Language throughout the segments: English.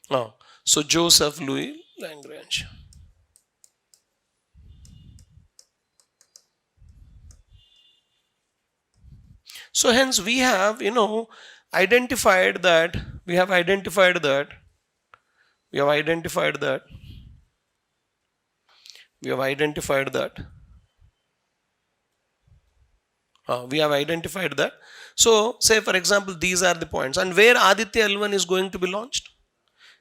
So Joseph Louis Lagrange. So hence we have, identified that, we have identified that, we have identified that, we have identified that, we have identified that. So say for example, these are the points, and where Aditya L1 is going to be launched?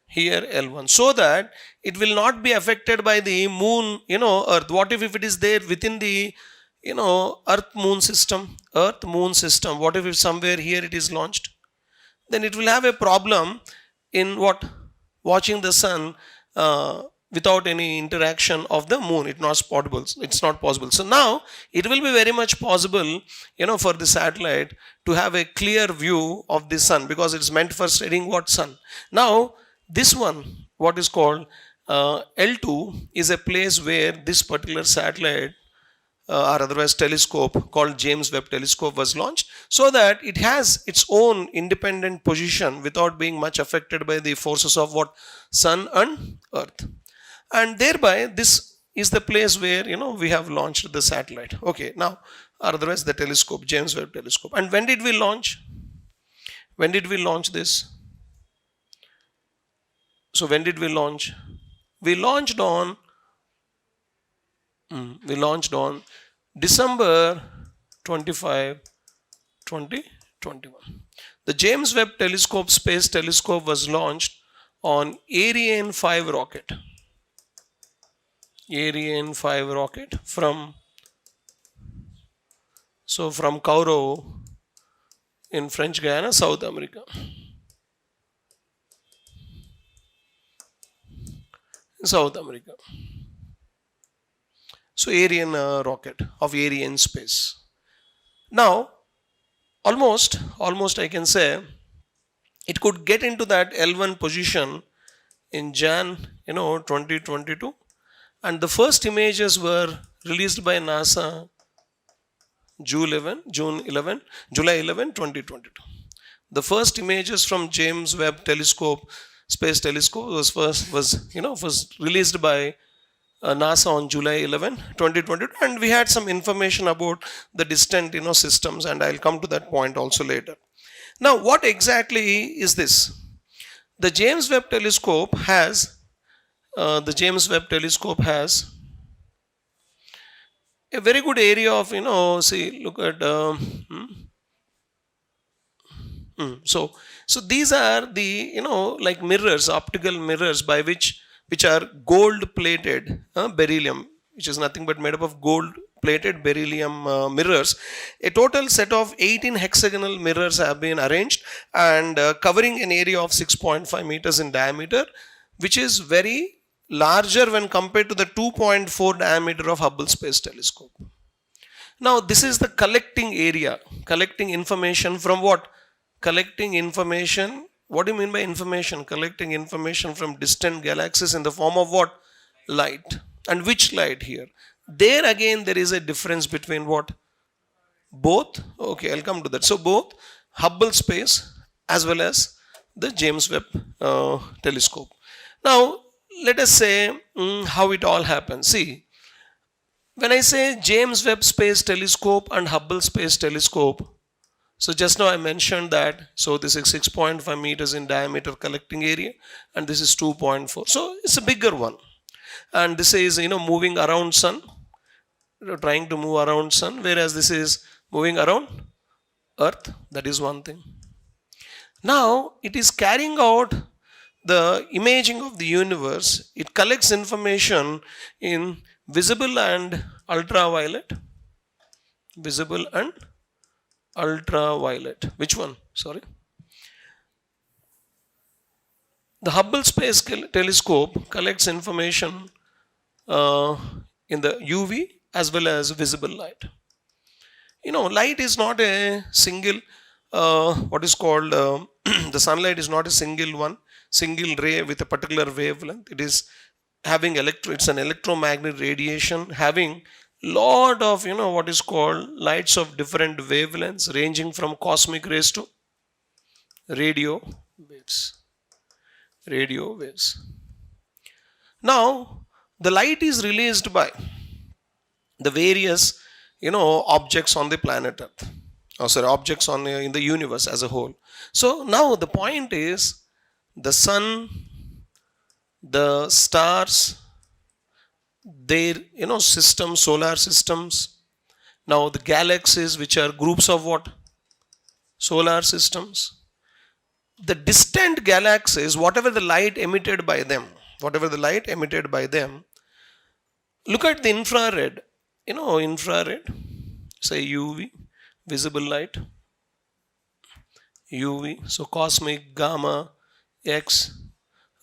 Here L1, so that it will not be affected by the moon, Earth. What if it is there within the, Earth moon system? What if somewhere here it is launched? Then it will have a problem in what? Watching the sun without any interaction of the moon. It's not possible. It's not possible. So now it will be very much possible, for the satellite to have a clear view of the sun, because it's meant for studying what? Sun. Now this one, what is called L2, is a place where this particular satellite or otherwise telescope called James Webb telescope was launched, so that it has its own independent position without being much affected by the forces of what? Sun and Earth. And thereby this is the place where we have launched the satellite. Okay, now or otherwise the telescope, James Webb telescope. And when did we launch? When did we launch this? So when did we launch? We launched on December 25, 2021. The James Webb telescope, space telescope, was launched on Ariane 5 rocket. Ariane 5 rocket from Kourou in French Guiana, South America. South America. So Ariane rocket of Ariane space. Now, almost I can say it could get into that L1 position in Jan 2022, and the first images were released by NASA July 11, 2022. The first images from James Webb telescope, space telescope, was released by NASA on July 11, 2022, and we had some information about the distant systems, and I'll come to that point also later. Now, what exactly is this? The James Webb telescope has a very good area of, look at so these are the like mirrors, optical mirrors, by which are gold plated beryllium, which is nothing but made up of gold plated beryllium mirrors. A total set of 18 hexagonal mirrors have been arranged, and covering an area of 6.5 meters in diameter, which is very larger when compared to the 2.4 diameter of Hubble Space Telescope. Now this is the collecting area, collecting information from what? Collecting information. What do you mean by information? Collecting information from distant galaxies in the form of what? Light. And which light here? There again there is a difference between what? Both. Okay, I'll come to that. So both Hubble space as well as the James Webb telescope. Now let us say how it all happens. See, when I say James Webb Space Telescope and Hubble Space Telescope, so just now I mentioned that, so this is 6.5 meters in diameter collecting area, and this is 2.4. So it's a bigger one. And this is, moving around sun, trying to move around sun, whereas this is moving around Earth. That is one thing. Now it is carrying out the imaging of the universe. It collects information in visible and ultraviolet. Visible and ultraviolet. Which one? Sorry. The Hubble Space Telescope collects information in the UV as well as visible light. Light is not a single, what is called, the sunlight is not a single ray with a particular wavelength. It is having it's an electromagnetic radiation having lot of, what is called lights of different wavelengths, ranging from cosmic rays to radio waves. radio waves. Now, the light is released by the various, objects on the planet Earth. Oh, sorry, objects in the universe as a whole. So now the point is the sun, the stars, their, systems, solar systems. Now the galaxies, which are groups of what? Solar systems. The distant galaxies, whatever the light emitted by them, look at the infrared. Infrared, say UV, visible light, UV, so cosmic, gamma, X,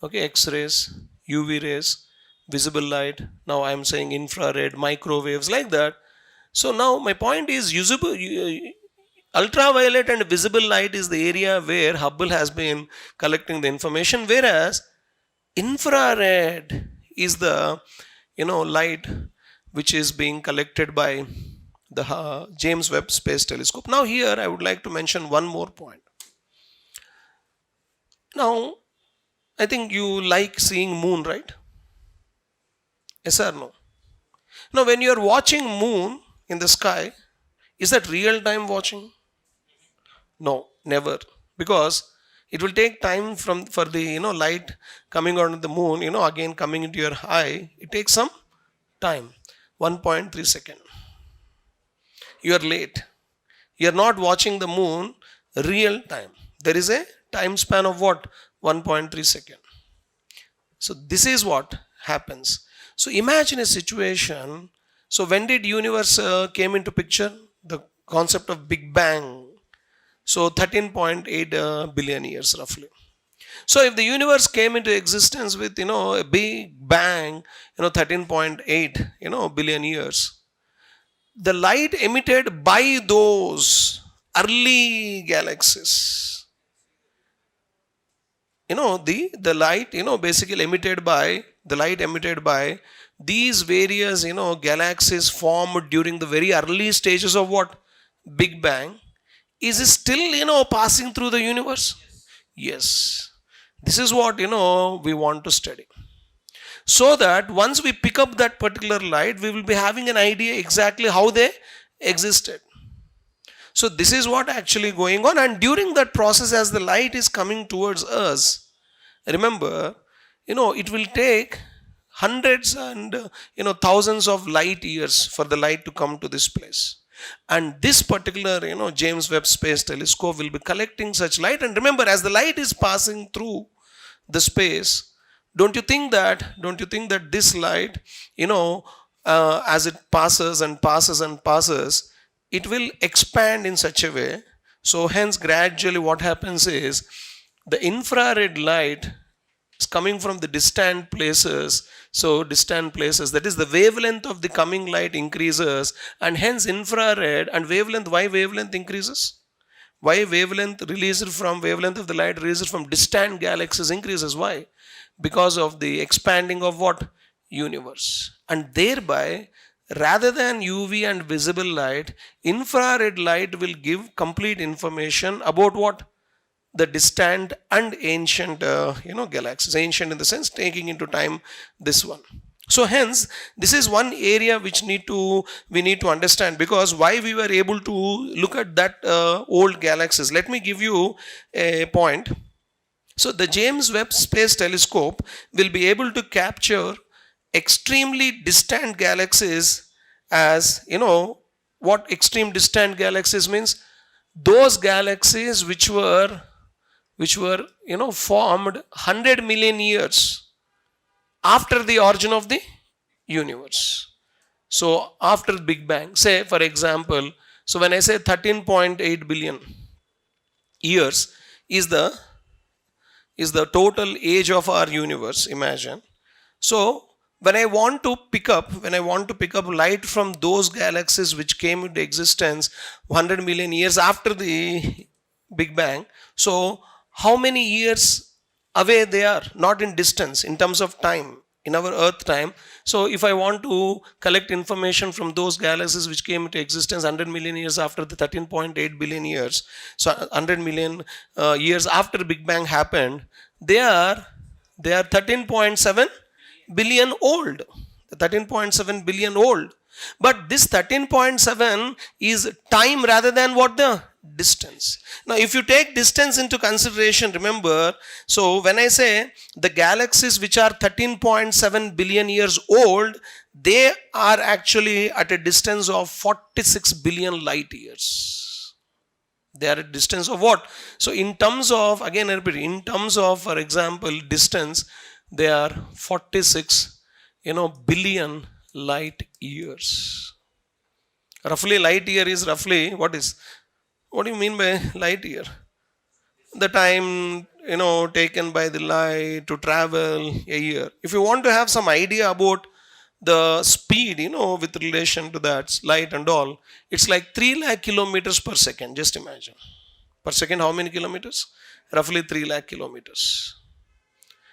okay, X-rays, UV rays, visible light. Now I am saying infrared, microwaves, like that. So now my point is ultraviolet and visible light is the area where Hubble has been collecting the information, whereas infrared is the light which is being collected by the James Webb Space Telescope. Now here I would like to mention one more point. Now I think you like seeing moon, right? Yes or no? Now when you are watching moon in the sky, is that real time watching? No, never. Because it will take time for the light coming on the moon, again coming into your eye. It takes some time, 1.3 second. You are late. You are not watching the moon real time. There is a time span of what? 1.3 second. So this is what happens. So imagine a situation. So when did universe came into picture? The concept of Big Bang. So 13.8 billion years roughly. So if the universe came into existence with a big bang, 13.8 billion years, the light emitted by those early galaxies, the light basically emitted by these various galaxies formed during the very early stages of what? Big Bang, is still passing through the universe? Yes. This is what we want to study, so that once we pick up that particular light, we will be having an idea exactly how they existed. So this is what actually going on, and during that process, as the light is coming towards us, remember, it will take hundreds and thousands of light years for the light to come to this place. And this particular James Webb Space Telescope will be collecting such light. And remember, as the light is passing through the space, don't you think that this light, as it passes and passes and passes, it will expand in such a way. So hence gradually what happens is the infrared light is coming from the distant places. So distant places, that is the wavelength of the coming light increases, and hence infrared and wavelength. Why wavelength increases? Why wavelength of the light released from distant galaxies increases? Why? Because of the expanding of what? Universe. And thereby, rather than UV and visible light, infrared light will give complete information about what? The distant and ancient galaxies. Ancient in the sense taking into time this one. So hence this is one area which we need to understand, because why we were able to look at that old galaxies. Let me give you a point. So the James Webb Space Telescope will be able to capture extremely distant galaxies. As what extreme distant galaxies means? Those galaxies which were formed 100 million years after the origin of the universe. So after Big Bang, say for example, so when I say 13.8 billion years is the total age of our universe, imagine. So when I want to pick up light from those galaxies which came into existence 100 million years after the Big Bang, so how many years away they are? Not in distance, in terms of time, in our Earth time. So if I want to collect information from those galaxies which came into existence 100 million years after the 13.8 billion years, so 100 million years after Big Bang happened, they are They are 13.7 billion old. 13.7 billion old. But this 13.7 is time rather than what the distance. Now, if you take distance into consideration, remember, so when I say the galaxies which are 13.7 billion years old, they are actually at a distance of 46 billion light years. They are at distance of what? So in terms of, again I repeat, in terms of, for example, distance, they are 46 billion light years. Roughly light year is roughly what do you mean by light year? The time taken by the light to travel a year. If you want to have some idea about the speed with relation to that light and all, it's like 3 lakh kilometers per second. Just imagine, per second how many kilometers? Roughly 3 lakh kilometers.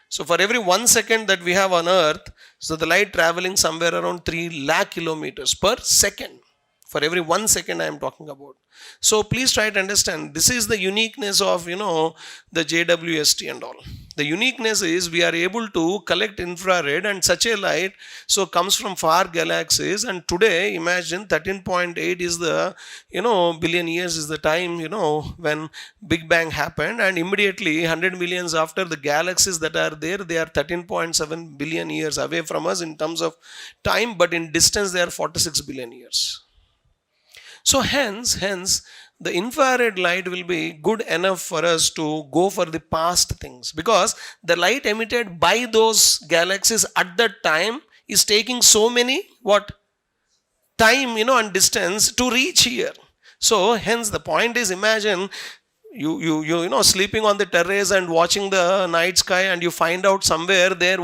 So for every 1 second that we have on earth, so the light traveling somewhere around 3 lakh kilometers per second. For every 1 second I am talking about. So please try to understand, this is the uniqueness of the JWST and all. The uniqueness is we are able to collect infrared, and such a light so comes from far galaxies, and today imagine 13.8 is the billion years is the time when Big Bang happened, and immediately 100 millions after, the galaxies that are there, they are 13.7 billion years away from us in terms of time, but in distance they are 46 billion years. So hence, the infrared light will be good enough for us to go for the past things, because the light emitted by those galaxies at that time is taking so many time and distance to reach here. So hence the point is, imagine you sleeping on the terrace and watching the night sky, and you find out somewhere there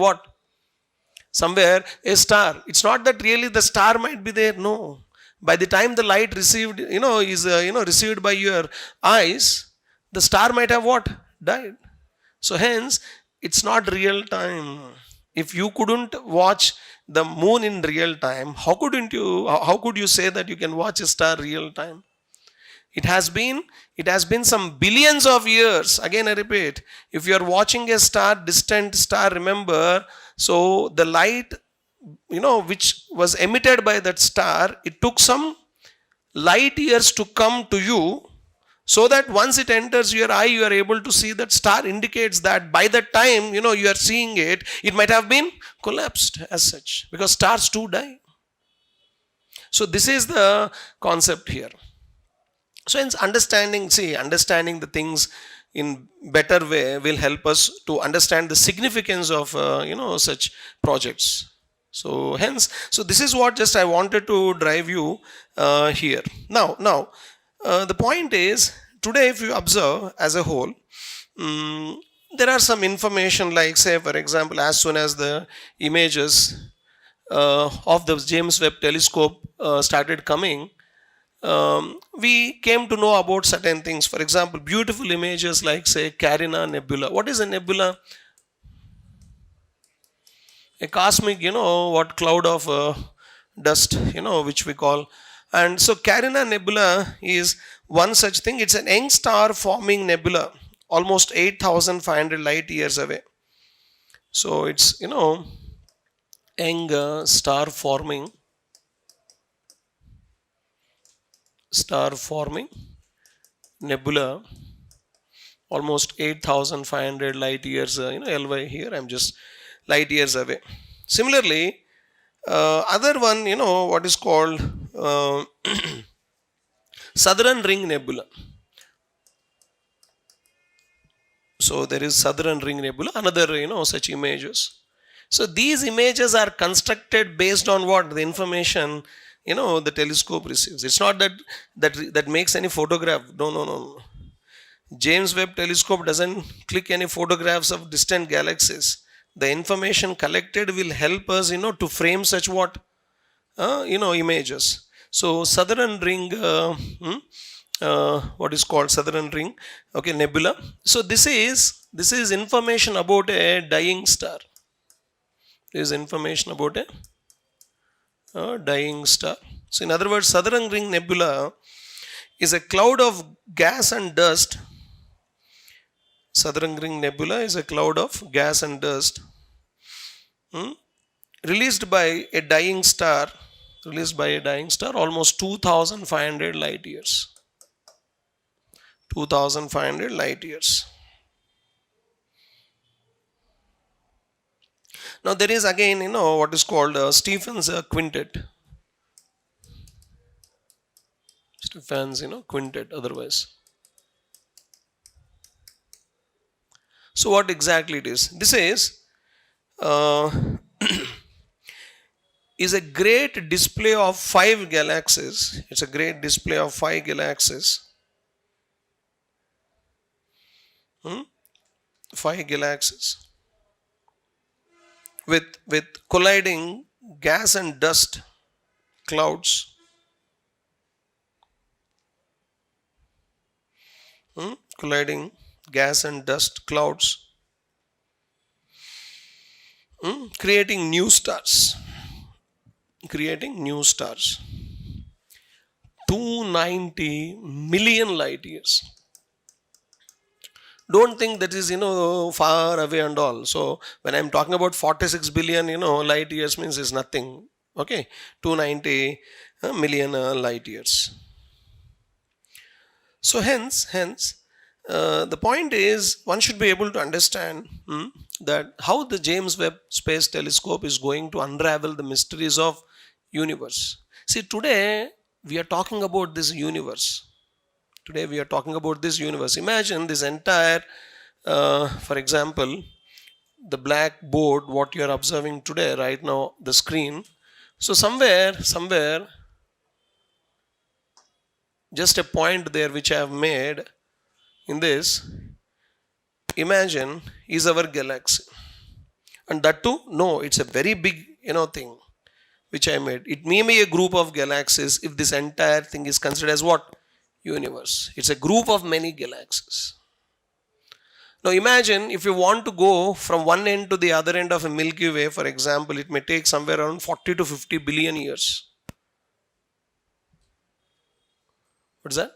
somewhere a star. It's not that really the star might be there, no. By the time the light received, is received by your eyes, the star might have died. So hence, it's not real time. If you couldn't watch the moon in real time, how could you say that you can watch a star real time? It has been some billions of years. Again, I repeat, if you are watching a distant star, remember, so the light which was emitted by that star, it took some light years to come to you, so that once it enters your eye, you are able to see that star. Indicates that by the time you are seeing it, it might have been collapsed as such, because stars too die. So this is the concept here. So hence understanding the things in better way will help us to understand the significance of such projects. So hence, this is what just I wanted to drive you here. Now, the point is, today if you observe as a whole, there are some information, like say for example, as soon as the images of the James Webb telescope started coming, we came to know about certain things. For example, beautiful images like say Carina Nebula. What is a nebula? A cosmic, cloud of dust, which we call. And so Carina Nebula is one such thing. It's an young star forming nebula, almost 8,500 light years away. So it's, young star forming nebula, almost 8,500 light years, LY here, I'm just light years away. Similarly, other one, what is called Southern Ring Nebula. So there is Southern Ring Nebula, another, such images. So these images are constructed based on what? The information, the telescope receives. It's not that makes any photograph. No. James Webb telescope doesn't click any photographs of distant galaxies. The information collected will help us, to frame such images. So Southern Ring, what is called Southern Ring, okay, nebula. So this is information about a dying star. This is information about a dying star. So in other words, Southern Ring Nebula is a cloud of gas and dust Southern Ring Nebula is a cloud of gas and dust, hmm, released by a dying star, almost 2500 light years. 2500 light years. Now there is again, what is called Stephen's quintet. Stephen's, quintet otherwise. So what exactly it is? This uh, is a great display of 5 galaxies. It's a great display of 5 galaxies. 5 galaxies with colliding gas and dust clouds. Colliding gas and dust clouds, creating new stars. 290 million light years. Don't think that is far away and all. So when I'm talking about 46 billion light years means is nothing. Okay, 290 million light years. So hence the point is one should be able to understand that how the James Webb Space Telescope is going to unravel the mysteries of universe. See, today we are talking about this universe. Imagine this entire, for example, the black board, what you are observing today, right now, the screen. So somewhere, just a point there which I have made in this, imagine, is our galaxy. And that too, no, it's a very big, thing which I made. It may be a group of galaxies if this entire thing is considered as what? Universe. It's a group of many galaxies. Now imagine if you want to go from one end to the other end of a Milky Way, for example, it may take somewhere around 40 to 50 billion years. What is that?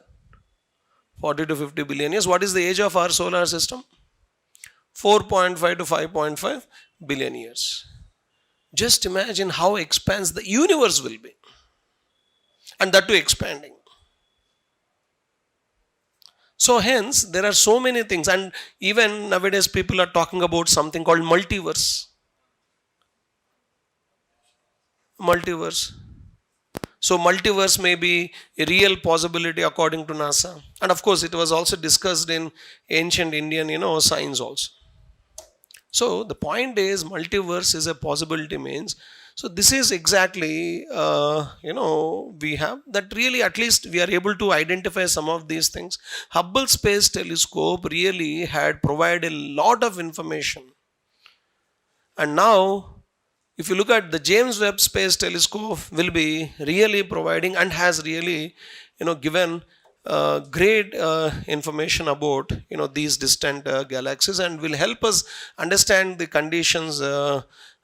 40 to 50 billion years. What is the age of our solar system? 4.5 to 5.5 billion years. Just imagine how expansive the universe will be. And that too expanding. So hence, there are so many things. And even nowadays, people are talking about something called multiverse. So multiverse may be a real possibility according to NASA. And of course, it was also discussed in ancient Indian, science also. So the point is, multiverse is a possibility means. So this is exactly, we have that really, at least we are able to identify some of these things. Hubble Space Telescope really had provided a lot of information. And now, if you look at the James Webb Space Telescope will be really providing and has really, given great information about, these distant galaxies and will help us understand the conditions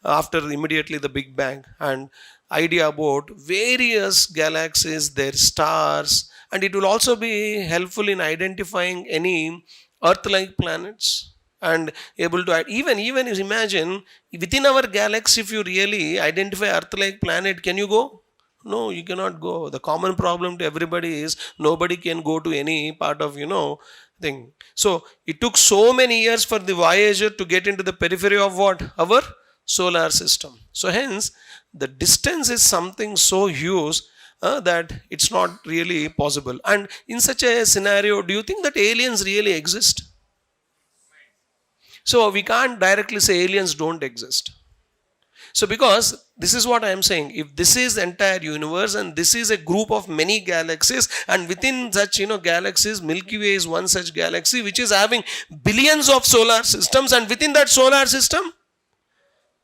after immediately the Big Bang and idea about various galaxies, their stars, and it will also be helpful in identifying any Earth-like planets and able to even imagine within our galaxy, if you really identify Earth-like planet, can you go? No, you cannot go. The common problem to everybody is nobody can go to any part of thing. So it took so many years for the Voyager to get into the periphery of what? Our solar system. So hence the distance is something so huge that it's not really possible. And in such a scenario, do you think that aliens really exist? So we can't directly say aliens don't exist. So because this is what I am saying, if this is the entire universe and this is a group of many galaxies and within such galaxies, Milky Way is one such galaxy which is having billions of solar systems, and within that solar system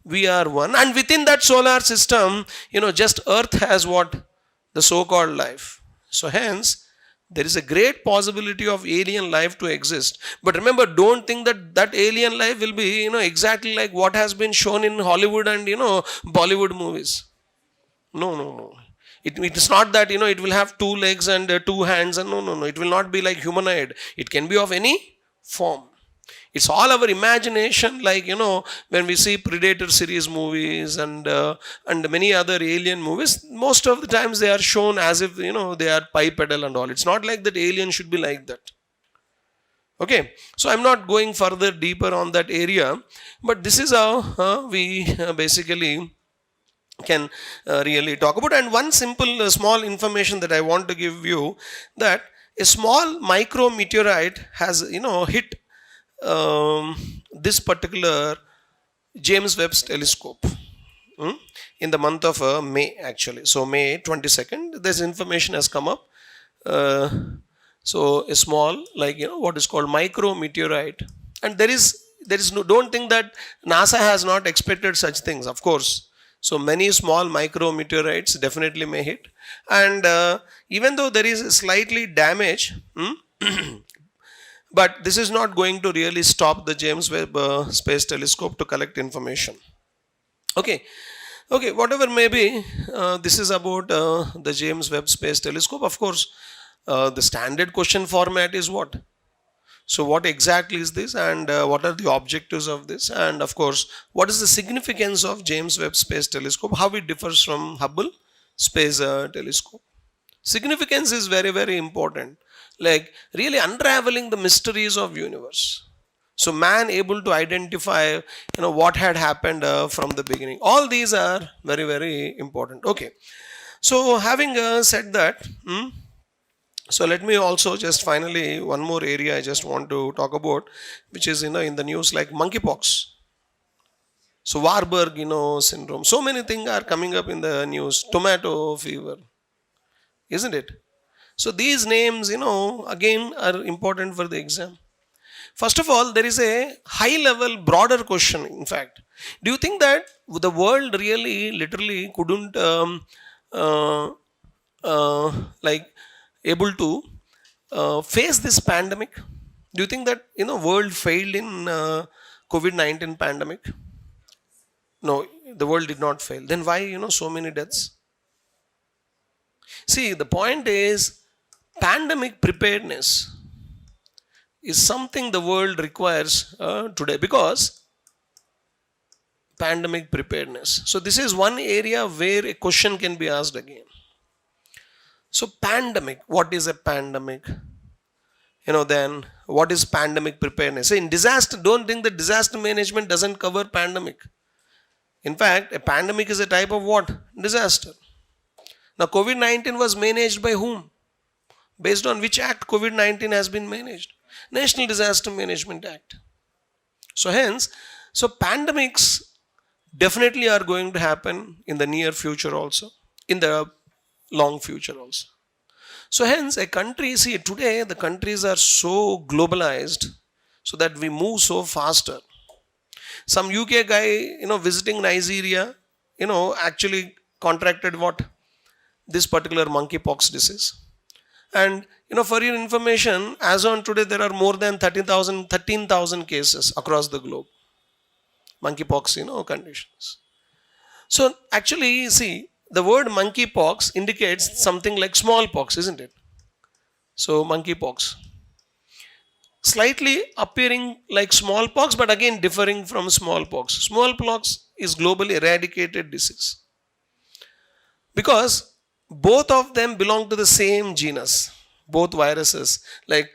we are one, and within that solar system just Earth has what? The so-called life. So hence there is a great possibility of alien life to exist. But remember, don't think that alien life will be, exactly like what has been shown in Hollywood and, Bollywood movies. No. It is not that, it will have 2 legs and 2 hands and no. It will not be like humanoid. It can be of any form. It's all our imagination, like, when we see Predator series movies and many other alien movies, most of the times they are shown as if, they are bipedal and all. It's not like that alien should be like that. Okay, so I'm not going further deeper on that area, but this is how we basically can really talk about. And one simple small information that I want to give you, that a small micro meteorite has hit this particular James Webb's telescope in the month of May, actually. So May 22nd, this information has come up. So a small, like, what is called micro meteorite, and there is no, don't think that NASA has not expected such things, of course. So many small micro meteorites definitely may hit, and even though there is slightly damage, but this is not going to really stop the James Webb Space Telescope to collect information. Okay, whatever may be, this is about the James Webb Space Telescope. Of course, the standard question format is what? So what exactly is this, and what are the objectives of this, and of course, what is the significance of James Webb Space Telescope, how it differs from Hubble Space Telescope. Significance is very, very important, like really unraveling the mysteries of universe. So man able to identify, what had happened from the beginning. All these are very, very important. Okay, so having said that, so let me also just finally, one more area I just want to talk about, which is, in the news, like monkeypox. So Warburg, syndrome. So many things are coming up in the news. Tomato fever, isn't it? So these names, again are important for the exam. First of all, there is a high level, broader question, in fact. Do you think that the world really, literally couldn't, like, able to face this pandemic? Do you think that world failed in COVID-19 pandemic? No, the world did not fail. Then why so many deaths? See, the point is, pandemic preparedness is something the world requires today, because pandemic preparedness. So this is one area where a question can be asked again. So pandemic, what is a pandemic? Then what is pandemic preparedness? So in disaster, don't think that disaster management doesn't cover pandemic. In fact, a pandemic is a type of what? Disaster. Now COVID-19 was managed by whom? Based on which act COVID-19 has been managed? National Disaster Management Act. So hence, so pandemics definitely are going to happen in the near future also, in the long future also. So hence, a country, see, today the countries are so globalized, so that we move so faster. Some UK guy, visiting Nigeria, actually contracted what? This particular monkeypox disease. And, for your information, as on today, there are more than 13,000 cases across the globe. Monkeypox, conditions. So actually, see, the word monkeypox indicates something like smallpox, isn't it? So monkeypox. Slightly appearing like smallpox, but again differing from smallpox. Smallpox is globally eradicated disease, because both of them belong to the same genus, both viruses, like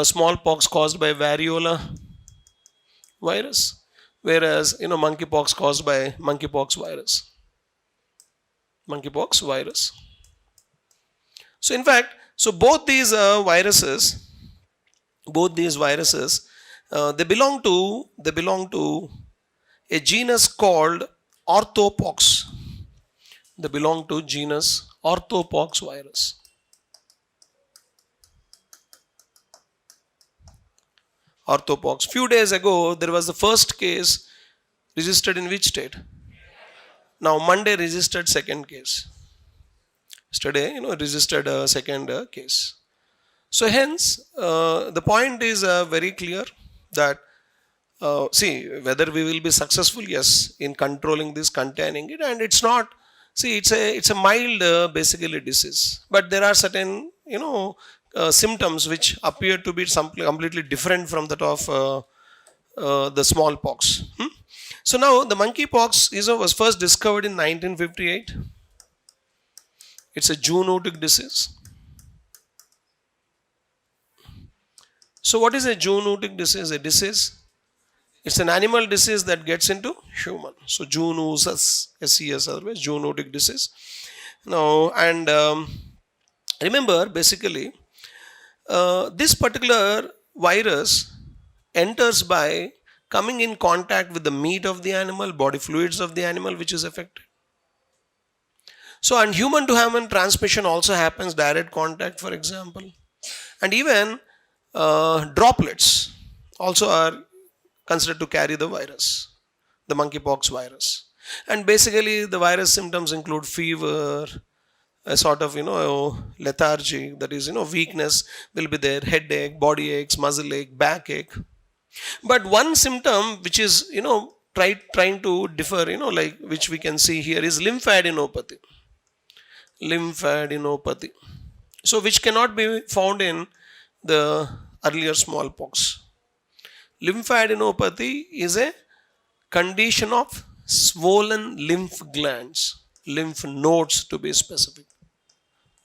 smallpox caused by variola virus, whereas monkeypox caused by monkeypox virus. Monkeypox virus. So in fact, so both these viruses, they belong to a genus called orthopox. They belong to genus orthopox virus. Orthopox. Few days ago, there was the first case registered in which state? Now Monday registered second case. Yesterday, registered a second case. So hence, the point is very clear that, see, whether we will be successful, yes, in controlling this, containing it, and it's not, see, it's a mild, basically, disease, but there are certain, symptoms which appear to be completely different from that of the smallpox. So now the monkeypox was first discovered in 1958. It's a zoonotic disease. So what is a zoonotic disease? A disease, it's an animal disease that gets into human. So zoonosis, SES, otherwise zoonotic disease. Now, and remember, basically, this particular virus enters by coming in contact with the meat of the animal, body fluids of the animal, which is affected. So, and human to human transmission also happens, direct contact, for example. And even droplets also are considered to carry the virus, the monkeypox virus. And basically, the virus symptoms include fever, a sort of lethargy, that is weakness will be there, headache, body aches, muscle ache, backache. But one symptom which is trying to differ, like which we can see here, is lymphadenopathy. Lymphadenopathy, so which cannot be found in the earlier smallpox. Lymphadenopathy is a condition of swollen lymph glands, lymph nodes to be specific.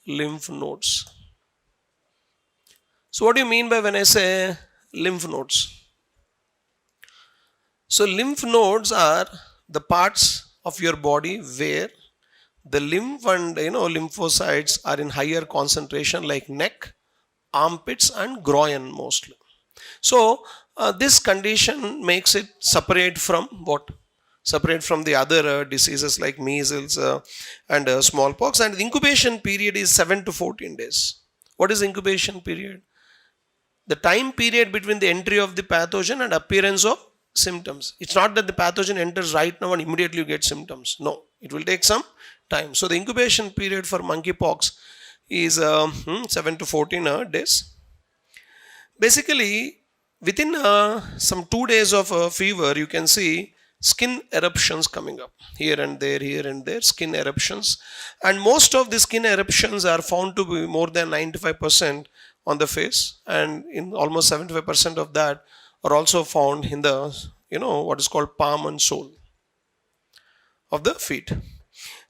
Lymph nodes. So what do you mean by when I say lymph nodes? So lymph nodes are the parts of your body where the lymph and lymphocytes are in higher concentration, like neck, armpits and groin mostly. So this condition makes it separate from what? Separate from the other diseases like measles and smallpox. And the incubation period is 7 to 14 days. What is incubation period? The time period between the entry of the pathogen and appearance of symptoms. It's not that the pathogen enters right now and immediately you get symptoms. No, it will take some time. So the incubation period for monkeypox is 7 to 14 days. Basically, within some 2 days of fever, you can see skin eruptions coming up here and there, skin eruptions. And most of the skin eruptions are found to be more than 95% on the face, and in almost 75% of that are also found in the, what is called palm and sole of the feet.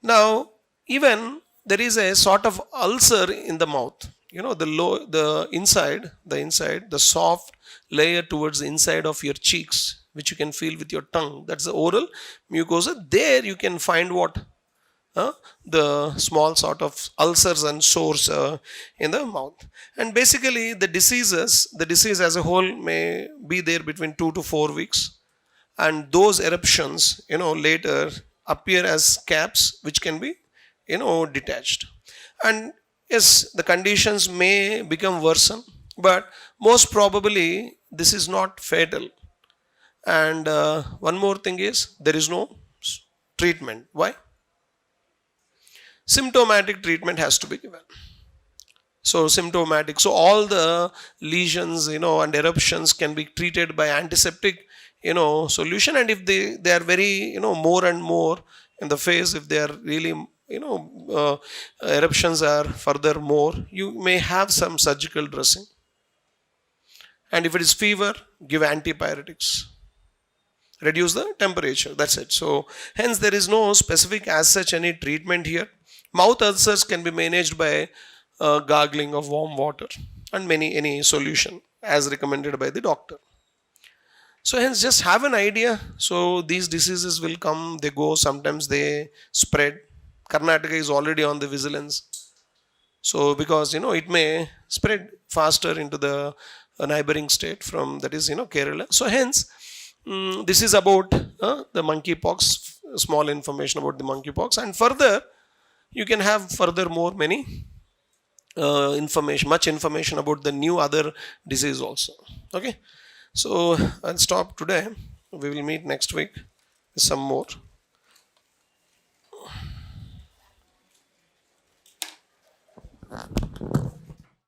Now, even there is a sort of ulcer in the mouth. The inside, the soft layer towards the inside of your cheeks, which you can feel with your tongue. That's the oral mucosa. There you can find what? The small sort of ulcers and sores in the mouth. And basically the disease as a whole may be there between 2 to 4 weeks. And those eruptions, later appear as caps which can be, detached. And yes, the conditions may become worsen, but most probably this is not fatal. And one more thing is, there is no treatment. Why? Symptomatic treatment has to be given. So symptomatic. So all the lesions, and eruptions can be treated by antiseptic, solution. And if they are very, more and more in the face, if they are really, eruptions are further more, you may have some surgical dressing. And if it is fever, give antipyretics. Reduce the temperature. That's it. So hence there is no specific as such any treatment here. Mouth ulcers can be managed by gargling of warm water and any solution as recommended by the doctor. So hence just have an idea. So these diseases will come, they go, sometimes they spread. Karnataka is already on the vigilance. So because it may spread faster into the neighboring state from, that is Kerala. So hence this is about the monkeypox, small information about the monkeypox. And further you can have furthermore many much information about the new other disease also. Okay, so I'll stop today. We will meet next week with some more.